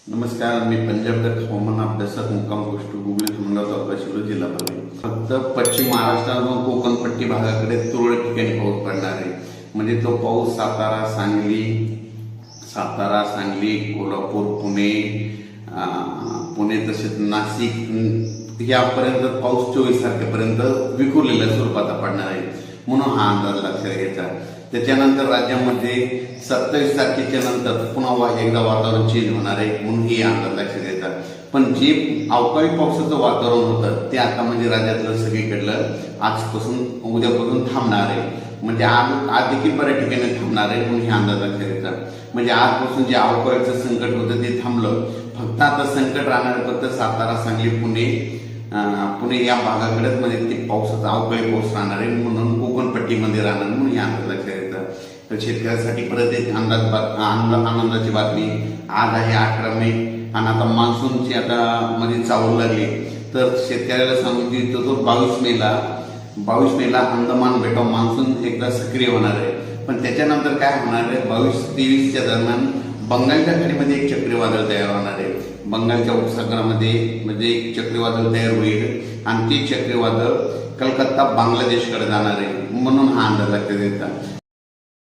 नमस्कार, मी पंजाब हवामान अभ्यासक मुक्काम पोस्ट गुगली धुमगाव तालुका शिरूर जिल्हा परभणी. फक्त पश्चिम महाराष्ट्रातून कोकणपट्टी भागाकडे तुरळक ठिकाणी पाऊस पडणार आहे. म्हणजे तो पाऊस सातारा सांगली कोल्हापूर पुणे तसेच नाशिक यापर्यंत पाऊस 24 तारखेपर्यंत विखुरलेल्या स्वरूपात पडणार आहे, म्हणून हा अंदाज लक्षात घ्यायचा. त्याच्यानंतर राज्यामध्ये 27 तारखेच्या नंतर पुन्हा एकदा वातावरण चेंज होणार आहे, म्हणून ही अंदाज लक्षात घ्यायचा. पण जे अवकाळी पावसाचं वातावरण होतं ते आता म्हणजे राज्यातलं सगळीकडलं आजपासून उद्यापासून थांबणार आहे. म्हणजे आज देखील बऱ्याच ठिकाणी थांबणार आहे, म्हणून ही अंदाज लक्षात घ्यायचा. म्हणजे आजपासून जे अवकाळीचं संकट होतं ते थांबलं. फक्त आता संकट राहणार फक्त सातारा सांगली पुणे या भागाकडेच म्हणजे ते पावसाचा अवकाळी पाऊस राहणार आहे, म्हणून कोकणपट्टीमध्ये राहणार, म्हणून ही अंदाज लक्षात घ्यायचा. तर शेतकऱ्यासाठी परत एक आनंदाची बातमी. आज आहे 18 मे आणि आता मान्सूनची आता मध्ये चावल लागली. तर शेतकऱ्याला सांगू इच्छितो तो 22 मेला अंदमान बेटाव मान्सून एकदा सक्रिय होणार आहे. पण त्याच्यानंतर काय होणार आहे, 22-23च्या दरम्यान बंगालच्या खाडीमध्ये एक चक्रीवादळ तयार होणार आहे. बंगालच्या उपसागरामध्ये म्हणजे एक चक्रीवादळ तयार होईल आणि ते चक्रीवादळ कलकत्ता बांगलादेशकडे जाणार आहे, म्हणून हा अंदाज लक्षात येतात.